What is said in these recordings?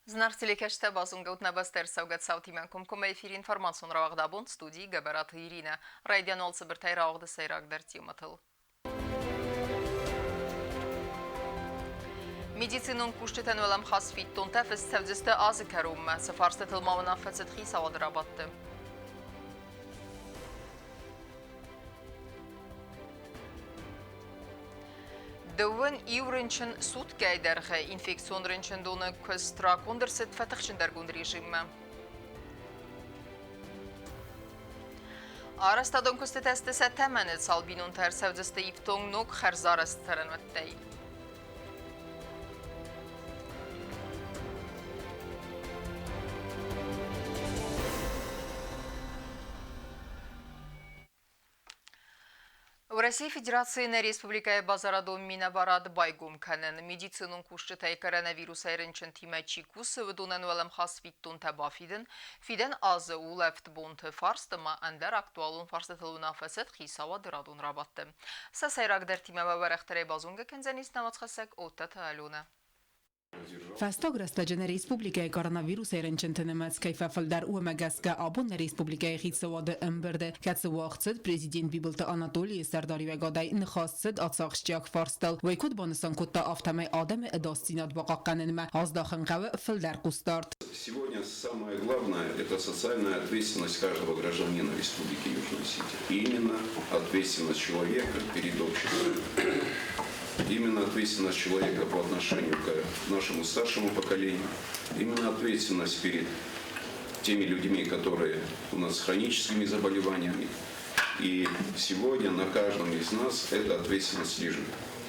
Знартелекеште базунгаут набастер саугат саутименком кома эфир информацион равагдабон студии Габарат Ирина. Радион олсы бір тайрауғды сайрағдар тиуматыл. Медицинон куштетен валам хасфит тон тәфіс сәвдісті азы кәрум. Сафарсты тылмауына фәсет хиса вадырабатты. Дәуін иурынчын суд кәйдәргі инфекцион рынчын доны көстра кондырсет фәтіқшіндер гүн режимі. Арастадон көсті тәсті сәттәмәні салбинон тәр сәвдісті иптоң нөк қәрзарыз тәрін өттәй. В России Федерации Республика Базарадом Минабарад Байгум Канен медицинун кушчытай коронавирус айрынчын тимачи кус вдунен валам хасфиттун табафиден фиден азы улефт бонты фарстыма андер актуалун фарстытылуна фасет хисава дырадун рабатты. Сасайрагдер тимава варахтарай базунга кензанис намацхасак отта таалуна. فاستغرست جن ريسبوبليكا كورونافيروس يرنشنتنمس كيف فلدر ومغاسكا ابون ريسبوبليكا خيتسواد امبرده كاتسواختد بريزيدنت بيبلت اناتولي سرداري وغاداي نخاصد اتساخشتياك فارستل ويكود بونسان كوتا افتمي ادم اداستينات بقاقننما ازداخن قوه فلدر قستارت. Сегодня самое главное – это социальная ответственность каждого гражданина Республики Южной Осетии. И именно ответственность человека перед обществом. Именно ответственность человека по отношению к нашему старшему поколению. Именно ответственность перед теми людьми, которые у нас с хроническими заболеваниями. И сегодня на каждом из нас эта ответственность лежит.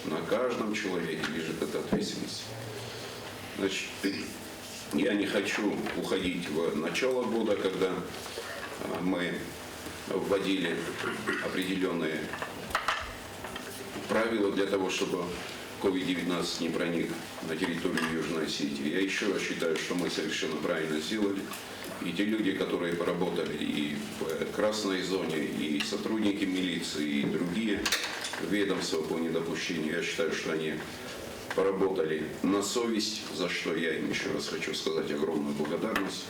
На каждом человеке лежит эта ответственность. Значит, я не хочу уходить в начало года, когда мы вводили определенные правила для того, чтобы COVID-19 не проник на территорию Южной Осетии. Я еще раз считаю, что мы совершенно правильно сделали. И те люди, которые поработали и в красной зоне, и сотрудники милиции, и другие ведомства по недопущению, я считаю, что они поработали на совесть, за что я им еще раз хочу сказать огромную благодарность.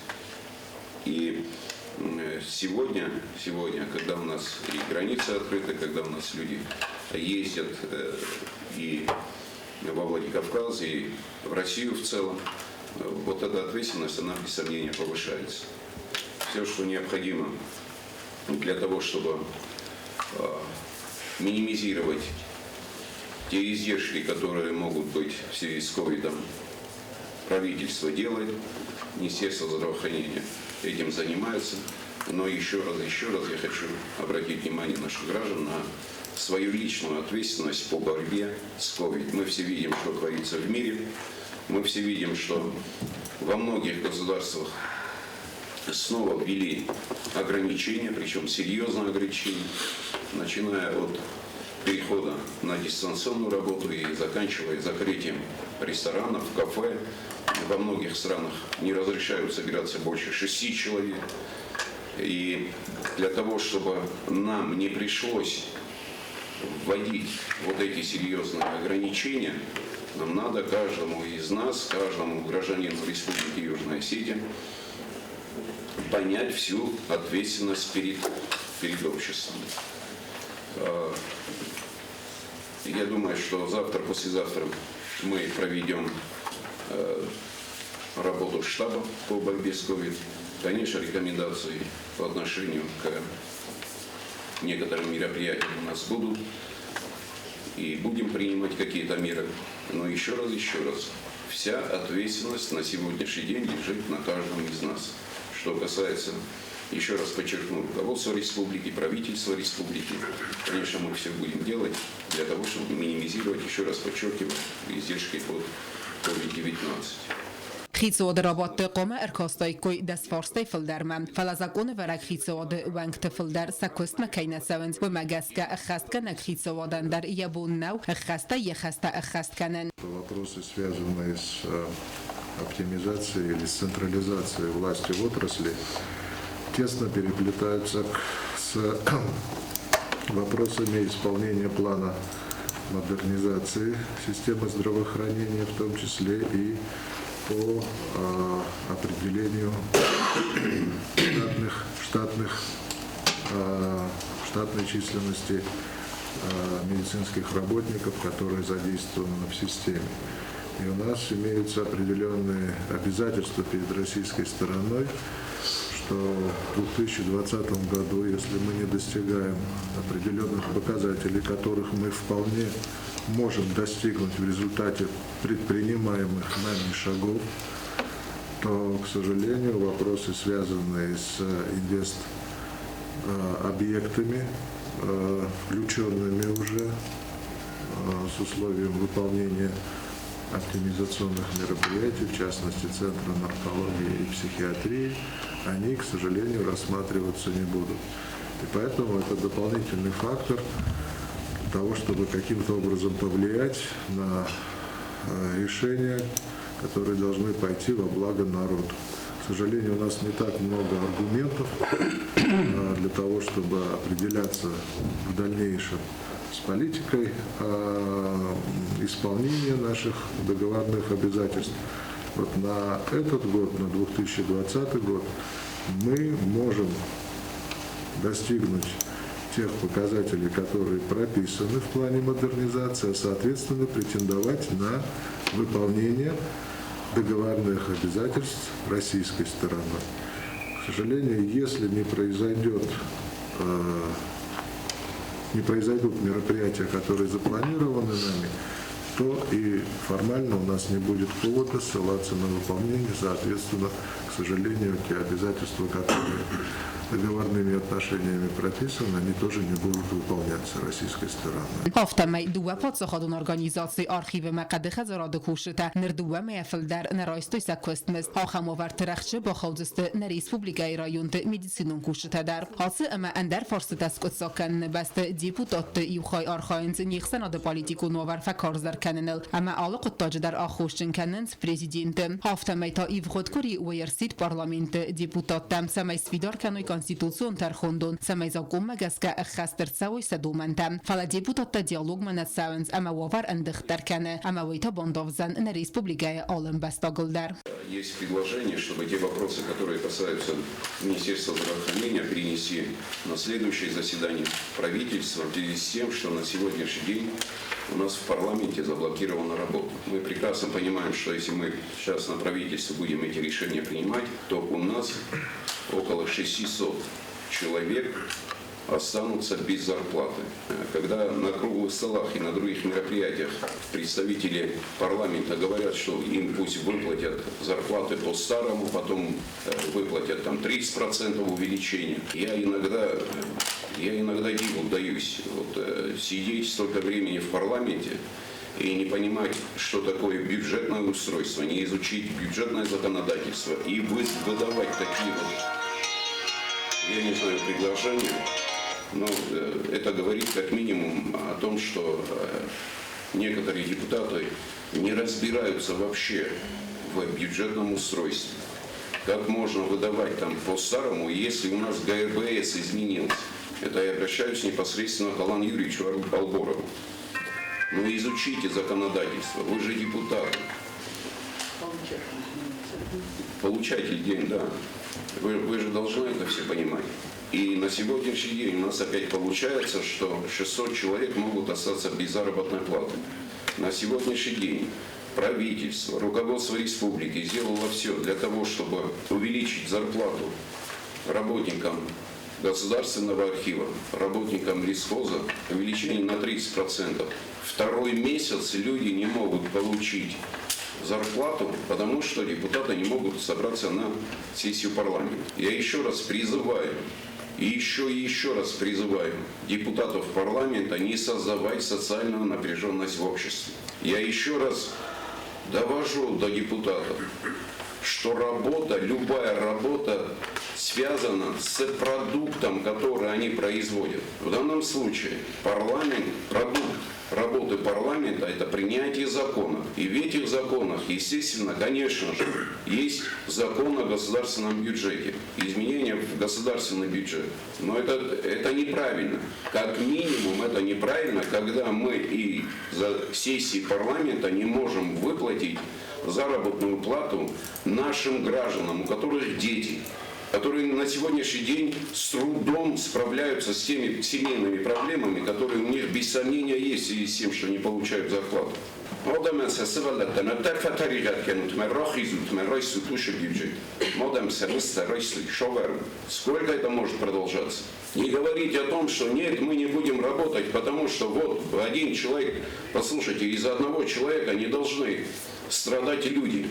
И сегодня, когда у нас и границы открыты, когда у нас люди ездят и во Владикавказ, и в Россию в целом, вот эта ответственность, она без сомнения повышается. Все, что необходимо для того, чтобы минимизировать те издержки, которые могут быть в связи с ковидом, правительство делает, Министерство здравоохранения этим занимается. Но еще раз я хочу обратить внимание наших граждан на свою личную ответственность по борьбе с ковид. Мы все видим, что творится в мире. Мы все видим, что во многих государствах снова ввели ограничения, причем серьезные ограничения, начиная от перехода на дистанционную работу и заканчивая закрытием ресторанов, кафе. Во многих странах не разрешают собираться больше 6 человек. И для того, чтобы нам не пришлось вводить вот эти серьезные ограничения, нам надо каждому из нас, каждому гражданину Республики Южная Осетия понять всю ответственность перед обществом. Я думаю, что завтра, послезавтра мы проведем работу штаба по борьбе с ковид. Конечно, рекомендации по отношению к некоторым мероприятиям у нас будут. И будем принимать какие-то меры. Но еще раз, вся ответственность на сегодняшний день лежит на каждом из нас. Что касается, еще раз подчеркну, руководства республики, правительства республики, конечно, мы все будем делать для того, чтобы минимизировать, еще раз подчеркиваю, издержки под COVID-19. خيتسود رابط قوم اركاستاي كوي دس فارستاي فلدرمم فلازاكون ورق خيتسود وانكت فلدر سكوست مكينة سوينز ومجاسكا اخست كنك خيتسودان در يبون نو اخستا يخستا اخست كنن. Вопросы, связанные с оптимизацией или с централизацией власти в отрасли, тесно переплетаются с вопросами исполнения плана модернизации системы здравоохранения, в том числе и по определению штатной численности медицинских работников, которые задействованы в системе. И у нас имеются определенные обязательства перед российской стороной, что в 2020 году, если мы не достигаем определенных показателей, которых мы вполне можем достигнуть в результате предпринимаемых нами шагов, то, к сожалению, вопросы, связанные с инвест-объектами, включенными уже с условием выполнения оптимизационных мероприятий, в частности, Центра наркологии и психиатрии, они, к сожалению, рассматриваться не будут. И поэтому это дополнительный фактор для того, чтобы каким-то образом повлиять на решения, которые должны пойти во благо народу. К сожалению, у нас не так много аргументов для того, чтобы определяться в дальнейшем с политикой исполнения наших договорных обязательств. Вот на этот год, на 2020 год, мы можем достигнуть тех показателей, которые прописаны в плане модернизации, а соответственно претендовать на выполнение договорных обязательств российской стороны. К сожалению, если не произойдут мероприятия, которые запланированы нами, то и формально у нас не будет повода ссылаться на выполнение, соответственно, к сожалению, те обязательства, которые договорными отношениями прописаны, они тоже не будут выполняться российской стороной. Haftamay duwa podsaxadon organizatsiy arxivi maqadi xazarada kushita nirduwa meyafildar naraystoy sakwestmiz haxamovar tiraxchi baxavdiste na Respublikai rayonda meditsinun kushitadar hasi ama andar farsitas kutsakan baste deputat yuxay arxayns nixsanada politiku novar fakarzar kanenel ama alı quttajidar axoşcin kanens prezidenti haftamay ta ivxodkuri uyersit parlament deputat tamsamay svidar kanoy Конституцион тархондон самайзаком магаска хастер-цавой садумантам. Фала депутатта диалог манатсавенс ама вавар андыхтарканы, ама войта бондовзан на Республикае Олым Бастагылдар. Есть предложение, чтобы те вопросы, которые касаются Министерства здравоохранения, перенести на следующее заседание правительства в связи с тем, что на сегодняшний день у нас в парламенте заблокирована работа. Мы прекрасно понимаем, что если мы сейчас на правительстве будем эти решения принимать, то у нас около 600 человек останутся без зарплаты. Когда на круглых столах и на других мероприятиях представители парламента говорят, что им пусть выплатят зарплаты по-старому, потом выплатят там 30% увеличения, я иногда диву даюсь. Сидеть столько времени в парламенте и не понимать, что такое бюджетное устройство, не изучить бюджетное законодательство и выдавать такие я не знаю, предложения, но это говорит как минимум о том, что некоторые депутаты не разбираются вообще в бюджетном устройстве. Как можно выдавать там по-старому, если у нас ГРБС изменился? Это я обращаюсь непосредственно к Алану Юрьевичу Алборову. Ну изучите законодательство, вы же депутаты. Получатель денег, да. Вы же должны это все понимать. И на сегодняшний день у нас опять получается, что 600 человек могут остаться без заработной платы. На сегодняшний день правительство, руководство республики сделало все для того, чтобы увеличить зарплату работникам Государственного архива, работникам лесхоза, увеличение на 30%. Второй месяц люди не могут получить зарплату, потому что депутаты не могут собраться на сессию парламента. Я еще раз призываю, и еще раз призываю депутатов парламента не создавать социальную напряженность в обществе. Я еще раз довожу до депутатов, что работа, любая работа связана с продуктом, который они производят. В данном случае парламент – продукт. работы парламента – это принятие законов. И в этих законах, естественно, конечно же, есть закон о государственном бюджете, изменения в государственный бюджет. Но это неправильно. Как минимум это неправильно, когда мы и за сессии парламента не можем выплатить заработную плату нашим гражданам, у которых дети, которые на сегодняшний день с трудом справляются с теми семейными проблемами, которые у них без сомнения есть в связи с тем, что не получают зарплату. Сколько это может продолжаться? Не говорить о том, что нет, мы не будем работать, потому что вот один человек, послушайте, из-за одного человека не должны страдать люди.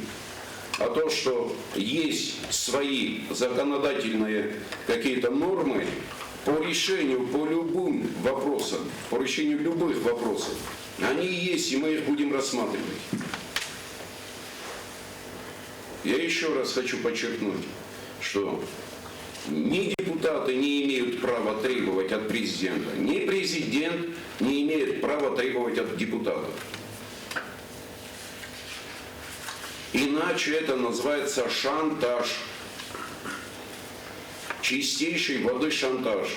А то, что есть свои законодательные какие-то нормы по решению, по любым вопросам, по решению любых вопросов, они есть, и мы их будем рассматривать. Я еще раз хочу подчеркнуть, что ни депутаты не имеют права требовать от президента, ни президент не имеет права требовать от депутатов. Иначе это называется шантаж. Чистейшей воды шантаж.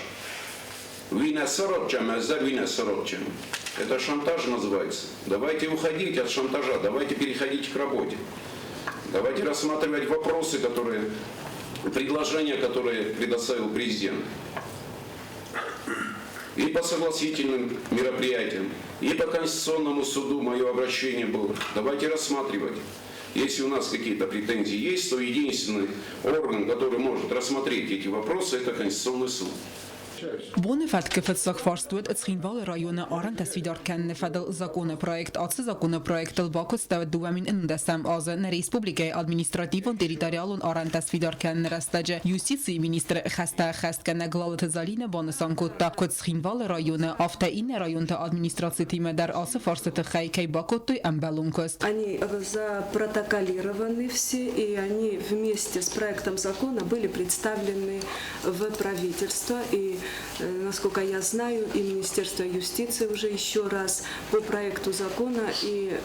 Это шантаж называется. Давайте уходить от шантажа, давайте переходить к работе. Давайте рассматривать вопросы, предложения, которые предоставил президент. И по согласительным мероприятиям, и по Конституционному суду мое обращение было. Давайте рассматривать. Если у нас какие-то претензии есть, то единственный орган, который может рассмотреть эти вопросы, это Конституционный суд. Bonefat gefutsakvarstuet het schinwale rajone Arend tesvidar kenne fedel zakoneprojekt atse zakoneprojektel bakostavet duamin indesem az ne Respublikai administrativon teritorialon Arend tesvidar kenne restaje justitie minister xest kenne glalet zaline bonesankotta kot schinwale rajone afte inne rajonte administrative der ase farsete xeikei bakottu embelunkost. Они запротоколированы все, и они вместе с проектом закона были представлены в правительство. И, насколько я знаю, и Министерство юстиции уже еще раз по проекту закона и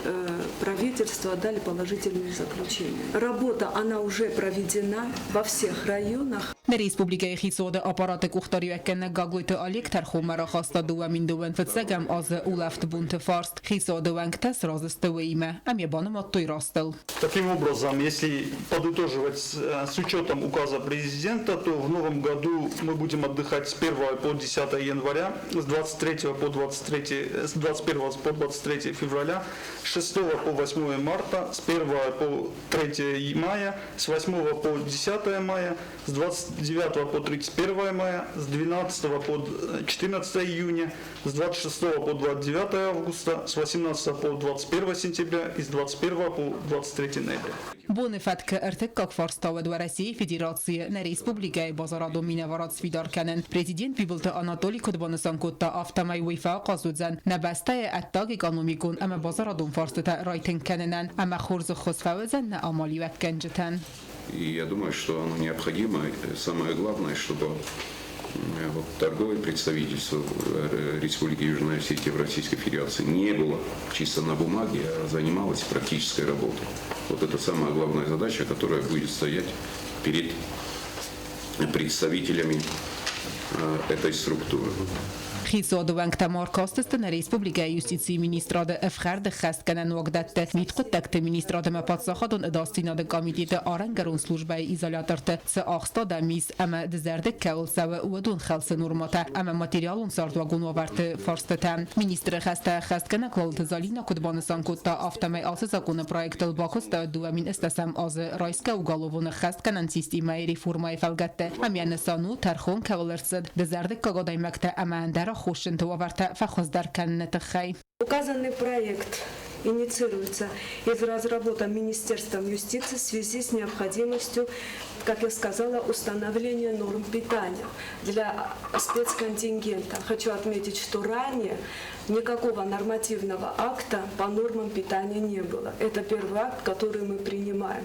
правительство дали положительные заключения. Работа, она уже проведена во всех районах. Ne Respublikai Hizode apparate kuchtarjökkennek gagojte a légterhomara hasztadóa mindóan fötszegem az uleft bunte farst. Hizodóank tesz razesztőime, amje banomаттoj rastel. Таким образом, если подытоживать с учетом указа президента, то в новом году мы будем отдыхать с 1 по 10 января, с 21 по 23 февраля, с 6 по 8 марта, с 1 по 3 мая, с 8 по 10 мая, с 29 по 31 мая, с 12 по 14 июня, с 26 по 29 августа, с 18 по 21 сентября и с 21 по 23 ноября. Bonefat ertekak farstavad a России Федерации на Республикой Базарадо Минаварад Свидарканен. Президент Бибулта Анатолий Кодбанасанкотта автомай уйфа казудзан. Набастая аттаг экономикун ама Базарадон фарстата райтен каненен ама хорзу хосфаузен на амали веккенджетен. И я думаю, что оно необходимо. Самое главное, чтобы торговое представительство Республики Южная Осетия в Российской Федерации не было чисто на бумаге, а занималось практической работой. Вот это самая главная задача, которая будет стоять перед представителями этой структуры. Hizodóank tamar kaszteszten a Respublikai Justitie Ministrade efgerde xestkenen ogdette. Mitkotekte ministrade me patsachadon edastinade komitete arengeron službai izolatorte. Se axstada mis eme dezerde keolsave uadon xelse normata. Eme materialon sartvagon ovarte farstete. Ministre xestkene klalte zalina kodbanesankotta aftamay asezakone projektel bakosta duamin estesem az rajske ugalovone xestkenen szisztémai reformai felgette. Amjene szanu terhon keolerced. Dezerde kagadai megte emendera Указанный проект инициируется и разработан Министерством юстиции в связи с необходимостью, как я сказала, установления норм питания для спецконтингента. Хочу отметить, что ранее никакого нормативного акта по нормам питания не было. Это первый акт, который мы принимаем.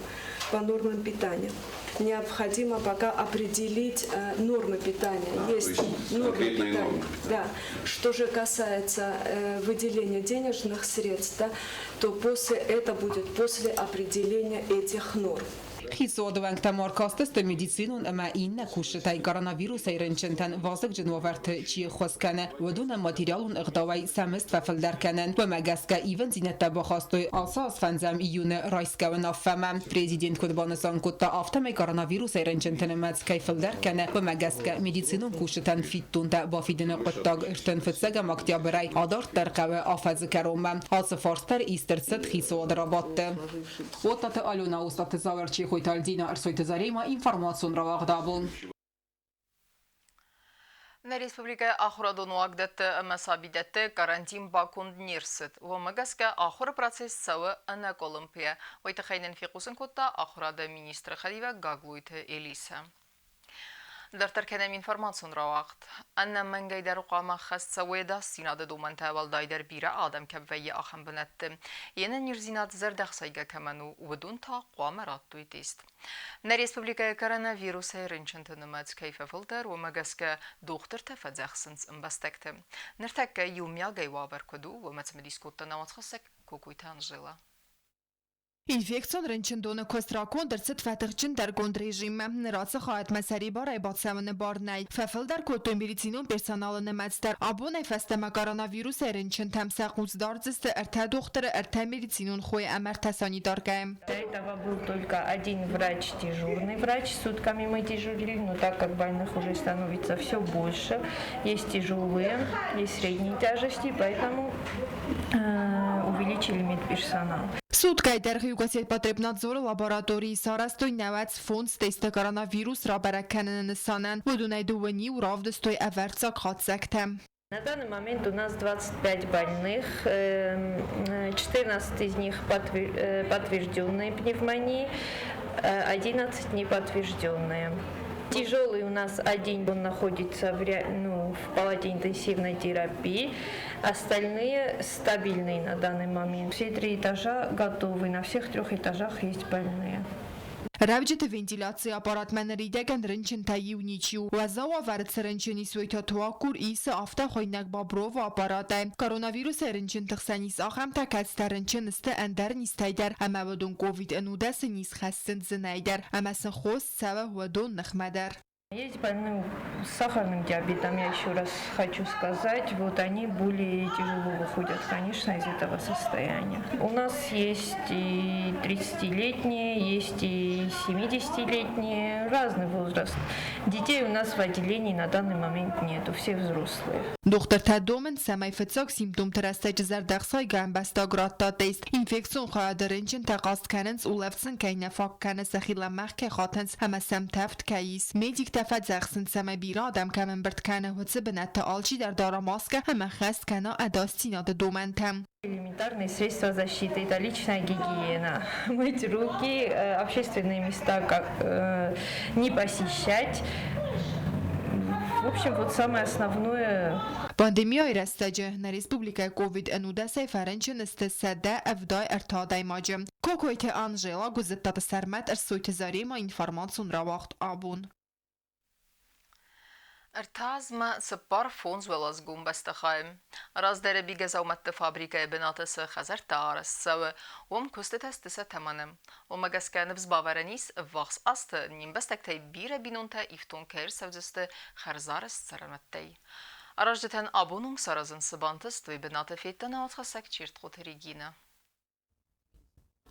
по нормам питания. Необходимо пока определить нормы питания. Есть нормы конкретные питания. нормы. Да. Что же касается выделения денежных средств, да, то это будет после определения этих норм. Խիսոդվանք տամարկաստը մեդիցինուն ըմա իննը կուշտայ կորոնավիրուսը իրենչենտան վազգ ջնովարդը չի խոսքանը վդունը մատերիալուն ըղտավայ սամստ վաֆլդարքանն վմագասկա իվն զինետա բախաստոյ ասաս ֆանզամ իյունը ռայսկավն աֆամա Prezident Kudbanısan kutta avtame koronavirus իրենչենտանը մած կայֆլդարքանը վմագասկա մեդիցինուն կուշտան ֆիտտունտա բաֆիդնը qıttag ırtın fıtsagam oktyaberay adart tarqawe afazı karoma alsı forster isterset xisod rabattı Otatı Aluna ustatı zavarçı Hoytaldina Arsoytı Zarema informasyon ravaqdabun На республика Ахурадону агдетті мәсабидетті карантин бакунд нерсет. Вомагаска Ахура процесс савы анак Олимпия. Ойты хайнен фикусын котта Ахурада министрі Хадива Гаглуйты Элиса. Дартар кенем информацион равақт. Анна мәнгайдар уқама хасса уеда синады думан тавал дайдар бира адам кәбвейі ахам бінетті. Ені нерзинат зардақ сайга кәману увыдун та қуама раттуй тест. На республика коронавируса рынчынтыны мәц кайфа фылдар умагаска доқтыр тафадзақсынс ымбастекті. Ныртакка юмя гайвабар көду умәц медискотта наватқасак кукуйтан жила. Ինֆեկցիոն ռենչնդոնը կոստրակոն դրցտ վատղջին դարգոնդ ռեժիմը նրացը խայտ մեսարի բար այբացավնը բարնայ ֆեֆլ դար կոտոն բիրիցինոն պերսոնալը նմացդար աբոն այ ֆեստեմա կորոնավիրուս էրենչն թամսախուց դարձստը ըրթա դողտրը ըրթա միրիցինոն խոյ ամարտասանի դարգայեմ До этого был только один врач, дежурный врач, сутками мы дежурили, но так как больных уже становится все больше, есть тяжелые, есть средней тяжести, поэтому увеличили медперсонал. Սուտկայ դերղի ուգասիետ պատրեպնատզորը լաբորատորիի սարաստոյ նավաց ֆոնց տեստը կորոնավիրուս ռաբարականն նսանան, ոդունայ դուվնի ու ռավդստոյ ավերցակ խացակտեմ. На данный момент у нас 25 больных, 14 из них подтвержденные пневмонии, 11 неподтвержденные. Тяжелый у нас один, он находится в палате интенсивной терапии, остальные стабильные на данный момент. Все 3 этажа готовы, на всех 3 этажах есть больные. Ռավջետը վենտիլացիա ապարատմեների դեգան ռնչնտայի ունիչիու վազաու ավարդ սրնչնի սույթա թուակուր իսը ավտա խոյնակ բաբրով ապարատ է կորոնավիրուս է ռնչն տխսանիս ախամ տակած տարնչն ստը անդար նիստայդար ամավդոն կովիդ ընուդասը նիս խասսն զնայդար ամասն խոս սավը հուադոն նխմադար Есть больные с сахарным диабетом, я еще раз хочу сказать, вот они более тяжело выходят, конечно, из этого состояния. У нас есть и 30-летние, есть и 70-летние, разный возраст. Детей у нас в отделении на данный момент нету, все взрослые. Դոկտոր Թադոմն սամայ ֆծակ սիմպտոմ տրաստեջ զարդախսայ գամբաստագրատա տեստ ինֆեկցիոն խայադրենչն տaqast կանենց ուլավցն կայնաֆակ կանես խիլամախ կե խաթենց համասամ թավտ կայիս մեդիկ տաֆած զախսն սամայ բիրա ադամ կամն բրտքանը հոցը բնատը ալչի դար դարամասկը համախաստ կանա ադաստինադը դոմենտեմ Элементарные средства защиты, это личная гигиена, мыть руки, общественные места не посещать. В общем, вот самое основное. Pandemiya rastacı na Respublika COVID-19 Ferençin istesede evday ertadai macı. Kokoyte Angela guzettata sermet ersoyte zarima informacion ravaqt abun. Артазма сапар фон звелаз гумбастахаем. Раздере бигезауматты фабрика бинатысы хазартарас савы. Ом кустетестесе таманем. Омагасканы взбаваранис вахс асты нимбастактай бире бинунта ифтон кер савзысты харзарас сараматтай. Араждетен абонун саразын сыбантыс твой бинаты феттана отхасак чиртхот Регина.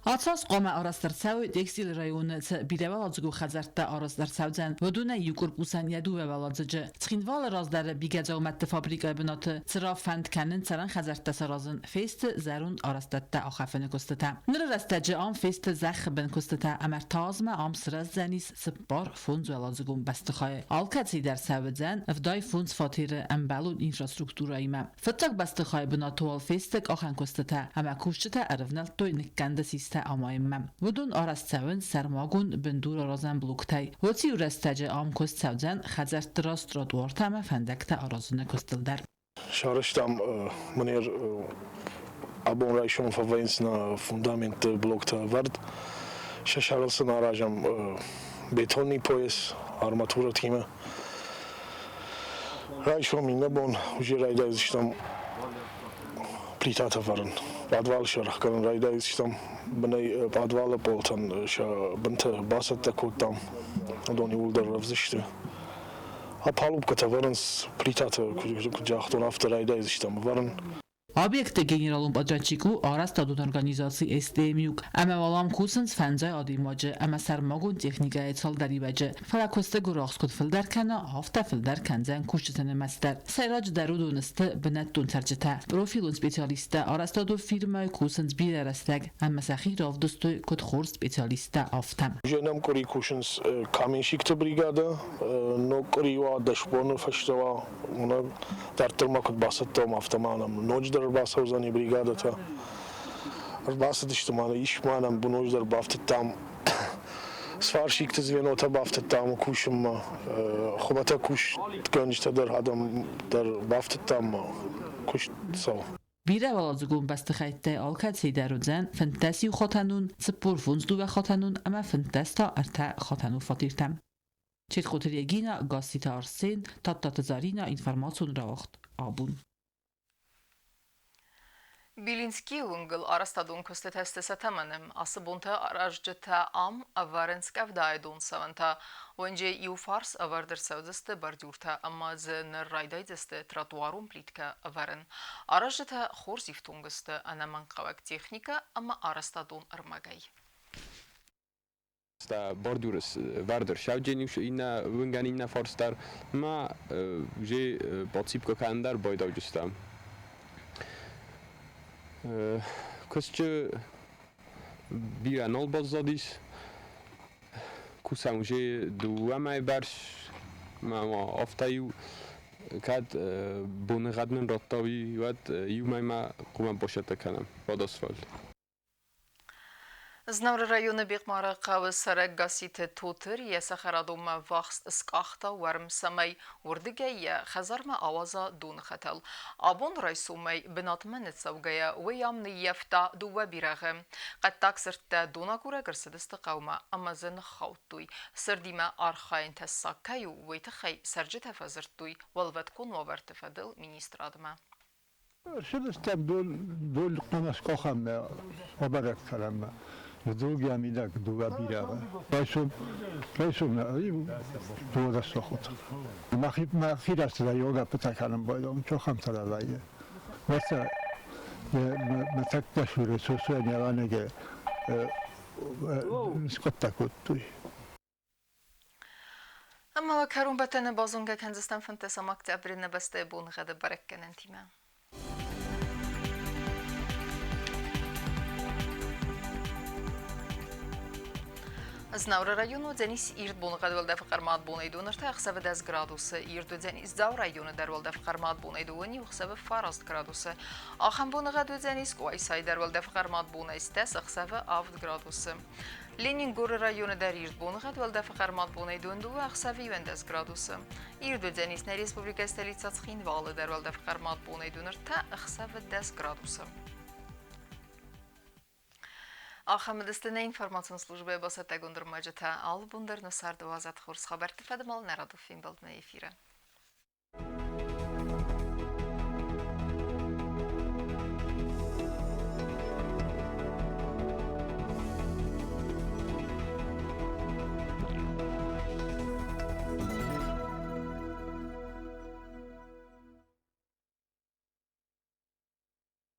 Атсас قام آرسترساو دکسیل رایون بیدوالاتزگو خزرت آرسترساوزن ودونه یکورپوسن یدو والاتزجه تخینوال رازدر بیگزاو مت فابریکا بنات ترا فند کنن سران خزرت سرازن فیست زرون آرستت آخفن کستتا نر رستجه آم فیست زخ بن کستتا امر تازم آم سرز زنیس سپار فونز والاتزگو بستخای آلکتی در ساوزن افدای فونز فاتیر امبالون اینفراسترکتورای ما فتاک بستخای بناتوال فیستک آخن کستتا اما کوشتا ارفنال توی نکندسیس امایم ودون آرستون سرماگون بندور رازن بلوکتای وتی ورستجه آم کست سوزن خزرت راست را دوارتم فندکت آرازون کستل در شارشتم منیر ابون رایشون فوینس نا فوندامنت بلوکتا ورد Şaşarılsın arayacağım betonli poyes armatura timi. Rayşo minne bon уже rayda iziştam plitata varın. Badval şarah kalın rayda iziştam bana badvala boltan şa binte basatta kutam. Doni uldar ravzişti. Apalubka tavarın plitata kucakton after rayda iziştam varın. Obyekte generalum Pajaciku aras tadun organizacji STMiuk emevalam kusens fenzay adimacı ama sermagun texnikaya çaldaribace falakoste guraxskut filderkana hafta filderkenzen kuşçetene mester seyrac deruduniste benettun tercete profilun specialiste aras tadu firma kusens bileresteg ama saxi ravdustu kut xor specialiste aftam Ženam kori kušens kamenšikta brigada no koriwa dashbonu fashtava ona tartırma kut basattam aftamanam nojdar basavzani brigada ta basat ishtimana ishmanam bu nojdar baftattam svarshikta zvenota baftattam kushim khubata kush tkanjta dar adam dar baftattam kush so Bire valazgun beste xaytte alkat seydarudzen fantasi xotanun spor funzdu ve xotanun ama fantasta arta xotanu fatirtem. Çet xoteriegina gasita arsen tattatazarina informacion ravaxt abun. Bilinski ungl arastadun koste teste satamanem asabunta arajjeta am avarenskav daidun savanta önce iu fars avardır savdeste bardurta ama zen raydayzeste tratuarun plitka avaren arajjeta xorziftungaste anaman qavak texnika ama arastadun armagay. Bordurës vardër shawgjeni ina vënganina forstar ma že pocip këkandar bojda gjustam. Kësë bira nol bozzadis kusam že du ama e barsh ma oftaju kad bunë radnën rottavi vat ju majma kuman poshete kanam pod asfalt. Znavr rayonu biqmara qav sarag gasite totir ya sakharadum vaxt skachta warm samay urdigaya khazarma awaza dun khatal abon raysumay binatmanet savgaya wayam niyafta duwa biraghe qad taksirta duna kura gırsidist qawma amazın khawtuy sirdima arxayn tasakayu waytakhay sarjı tefazirtuy walvat kun wavartfadil ministradma Şurada dol namas kocham obarak kalam. Drugi amidak duga biraga. Başum na duga sokhut. Ma khiras da yoga patakanım boydum çok hamtalayı. Mesela metakta şure sosyal yavane ge skotta kuttuy. Ama karun batana bazunga kanzistan fantasa maktabrine beste bun gada barakkan antima. Znavr rayonu Denis İrt bunğad velda fqarmat bunaydu nırta xsab 10 gradusu İrt Denis Zav rayonu der velda fqarmat bunaydu ni xsab farast gradusu Axam bunğad Denis Qoysay der velda fqarmat bunaystas xsab 7 gradusu Leningor rayonu der İrt bunğad velda fqarmat bunaydu ndu xsab 10 gradusu İrt Denis na Respublika stolitsa Tskhinvalı der velda fqarmat bunaydu nırta xsab 10 gradusu Ахамедестене информационной службы басата гундурмаджата албундер насар 20 хурс хабар тифадмал народу фин болдна эфира.